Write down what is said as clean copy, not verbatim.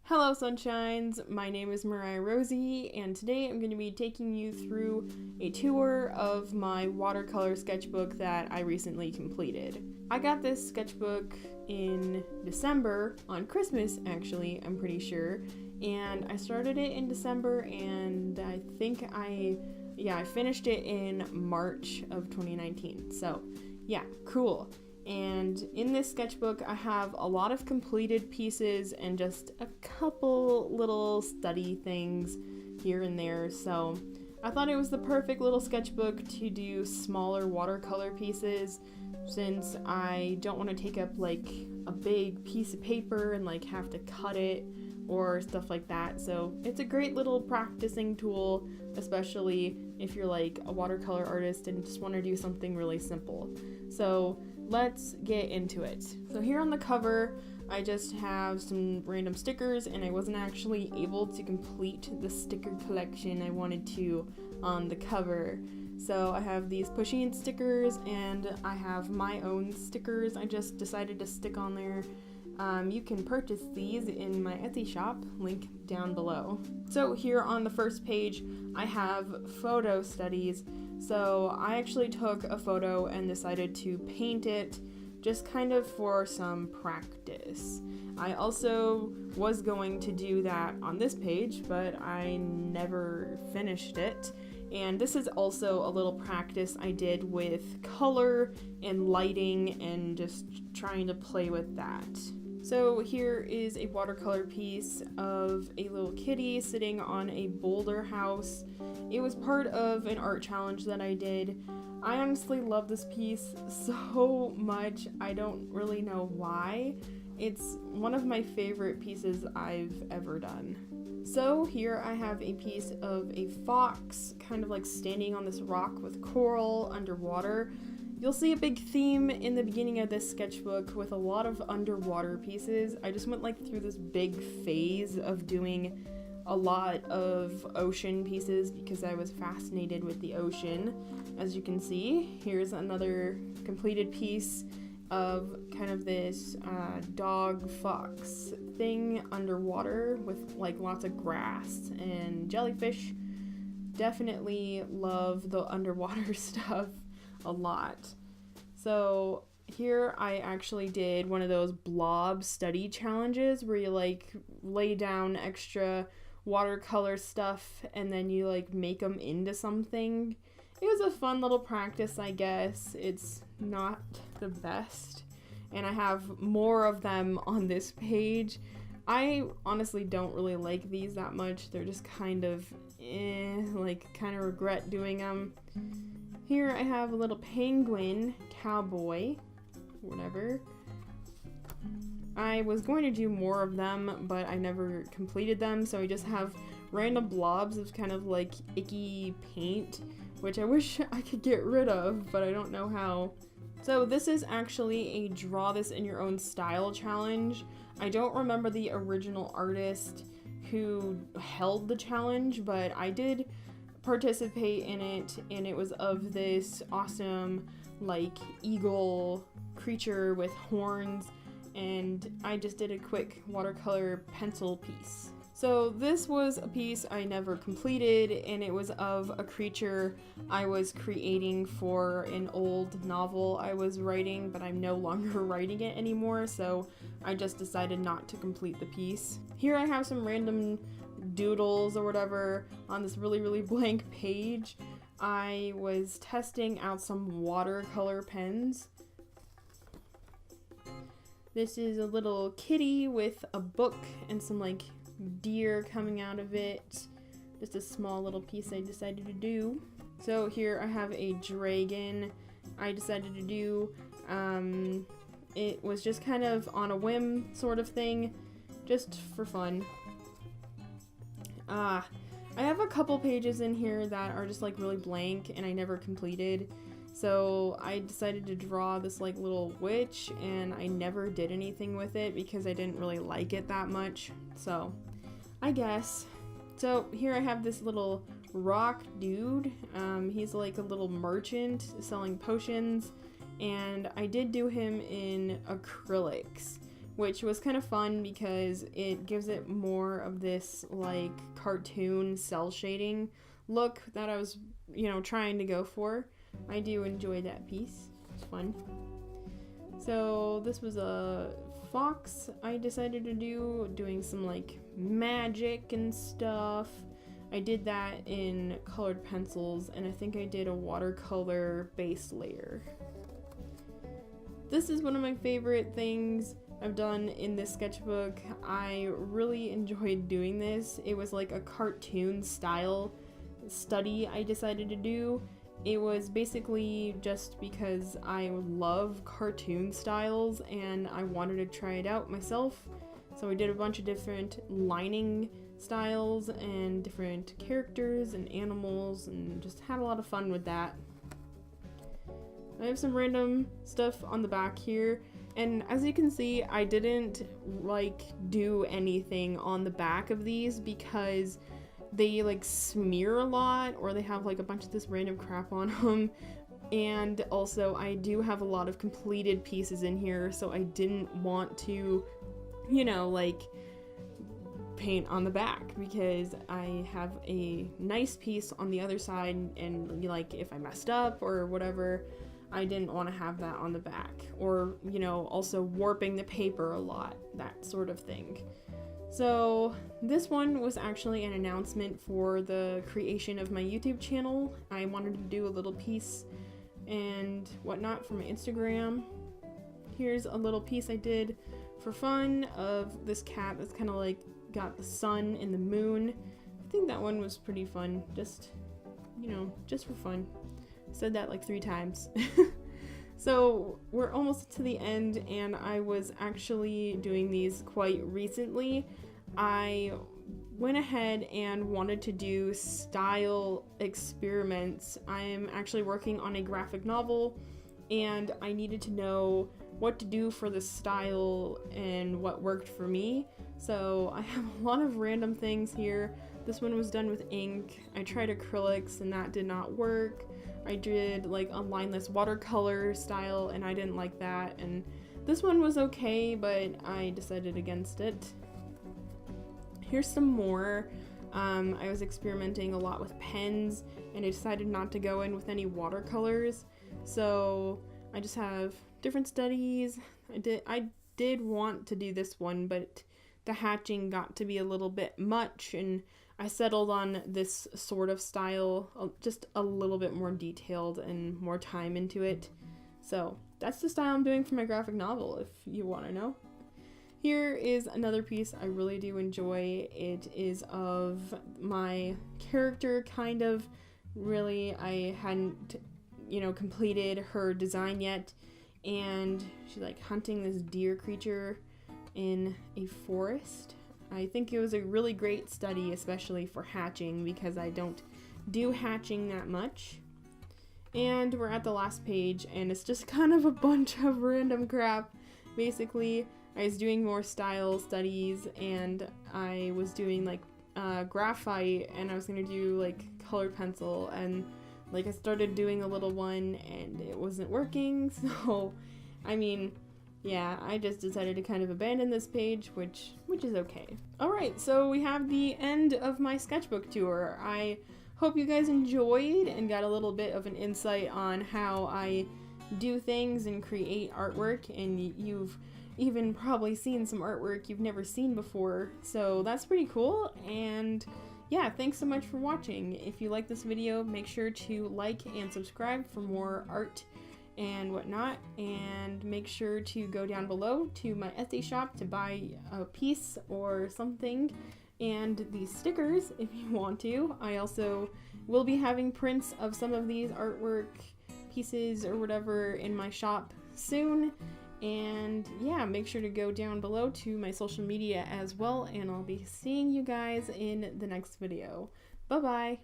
Hello Sunshines, my name is Mariah Rosie, and today I'm going to be taking you through a tour of my watercolor sketchbook that I recently completed. I got this sketchbook in December, on Christmas actually, I'm pretty sure, and I started it in December and I think I finished it in March of 2019, so yeah, cool. And in this sketchbook, I have a lot of completed pieces and just a couple little study things here and there. So I thought it was the perfect little sketchbook to do smaller watercolor pieces, since I don't want to take up like a big piece of paper and like have to cut it or stuff like that. So it's a great little practicing tool, especially if you're like a watercolor artist and just want to do something really simple. So let's get into it. So here on the cover, I just have some random stickers, and I wasn't actually able to complete the sticker collection I wanted to on the cover. So I have these pushing stickers, and I have my own stickers I just decided to stick on there. You can purchase these in my Etsy shop, link down below. So here on the first page, I have photo studies. So I actually took a photo and decided to paint it just kind of for some practice. I also was going to do that on this page, but I never finished it. And this is also a little practice I did with color and lighting and just trying to play with that. So here is a watercolor piece of a little kitty sitting on a boulder house. It was part of an art challenge that I did. I honestly love this piece so much. I don't really know why. It's one of my favorite pieces I've ever done. So here I have a piece of a fox kind of like standing on this rock with coral underwater. You'll see a big theme in the beginning of this sketchbook with a lot of underwater pieces. I just went like through this big phase of doing a lot of ocean pieces because I was fascinated with the ocean. As you can see, here's another completed piece of kind of this dog fox thing underwater with like lots of grass and jellyfish. Definitely love the underwater stuff a lot. So here I actually did one of those blob study challenges where you like lay down extra watercolor stuff and then you like make them into something. It was a fun little practice, I guess. It's not the best, and I have more of them on this page. I honestly don't really like these that much. They're just kind of kind of regret doing them. Here I have a little penguin cowboy, whatever. I was going to do more of them, but I never completed them, so I just have random blobs of kind of like icky paint, which I wish I could get rid of, but I don't know how. So this is actually a draw this in your own style challenge. I don't remember the original artist who held the challenge, but I did participate in it, and it was of this awesome like eagle creature with horns, and I just did a quick watercolor pencil piece. So this was a piece I never completed, and it was of a creature I was creating for an old novel I was writing, but I'm no longer writing it anymore, so I just decided not to complete the piece. Here I have some random doodles or whatever on this really blank page. I was testing out some watercolor pens. This is a little kitty with a book and some like deer coming out of it. Just a small little piece I decided to do. So here I have a dragon I decided to do. It was just kind of on a whim sort of thing, just for fun. I have a couple pages in here that are just like really blank and I never completed. So I decided to draw this like little witch, and I never did anything with it because I didn't really like it that much. So I guess. So here I have this little rock dude. He's like a little merchant selling potions, and I did do him in acrylics, which was kind of fun because it gives it more of this like cartoon cell shading look that I was, trying to go for. I do enjoy that piece. It's fun. So this was a fox I decided to do, doing some like magic and stuff. I did that in colored pencils, and I think I did a watercolor base layer. This is one of my favorite things I've done in this sketchbook. I really enjoyed doing this. It was like a cartoon style study I decided to do. It was basically just because I love cartoon styles and I wanted to try it out myself. So I did a bunch of different lining styles and different characters and animals and just had a lot of fun with that. I have some random stuff on the back here, and as you can see, I didn't like do anything on the back of these because they like smear a lot, or they have like a bunch of this random crap on them. And also I do have a lot of completed pieces in here, so I didn't want to, like paint on the back because I have a nice piece on the other side, and like if I messed up or whatever, I didn't want to have that on the back, or also warping the paper a lot, that sort of thing. So this one was actually an announcement for the creation of my YouTube channel. I wanted to do a little piece and whatnot for my Instagram. Here's a little piece I did for fun of this cat that's kind of like got the sun and the moon. I think that one was pretty fun, just for fun. Said that like 3 times. So we're almost to the end, and I was actually doing these quite recently. I went ahead and wanted to do style experiments. I'm actually working on a graphic novel, and I needed to know what to do for the style and what worked for me. So I have a lot of random things here. This one was done with ink. I tried acrylics and that did not work. I did like a lineless watercolor style and I didn't like that, and this one was okay, but I decided against it. Here's some more. I was experimenting a lot with pens, and I decided not to go in with any watercolors, so I just have different studies. I did want to do this one, but the hatching got to be a little bit much, and I settled on this sort of style, just a little bit more detailed and more time into it. So that's the style I'm doing for my graphic novel, if you want to know. Here is another piece I really do enjoy. It is of my character, kind of. Really, I hadn't, completed her design yet, and she's like hunting this deer creature in a forest. I think it was a really great study, especially for hatching, because I don't do hatching that much. And we're at the last page, and it's just kind of a bunch of random crap. Basically, I was doing more style studies, and I was doing like graphite, and I was gonna do like colored pencil, and like I started doing a little one and it wasn't working, so yeah, I just decided to kind of abandon this page, which is okay. Alright, so we have the end of my sketchbook tour. I hope you guys enjoyed and got a little bit of an insight on how I do things and create artwork, and you've even probably seen some artwork you've never seen before, so that's pretty cool. And yeah, thanks so much for watching. If you like this video, make sure to like and subscribe for more art and whatnot, and make sure to go down below to my Etsy shop to buy a piece or something, and these stickers if you want to. I also will be having prints of some of these artwork pieces or whatever in my shop soon. And yeah, make sure to go down below to my social media as well, and I'll be seeing you guys in the next video. Bye bye!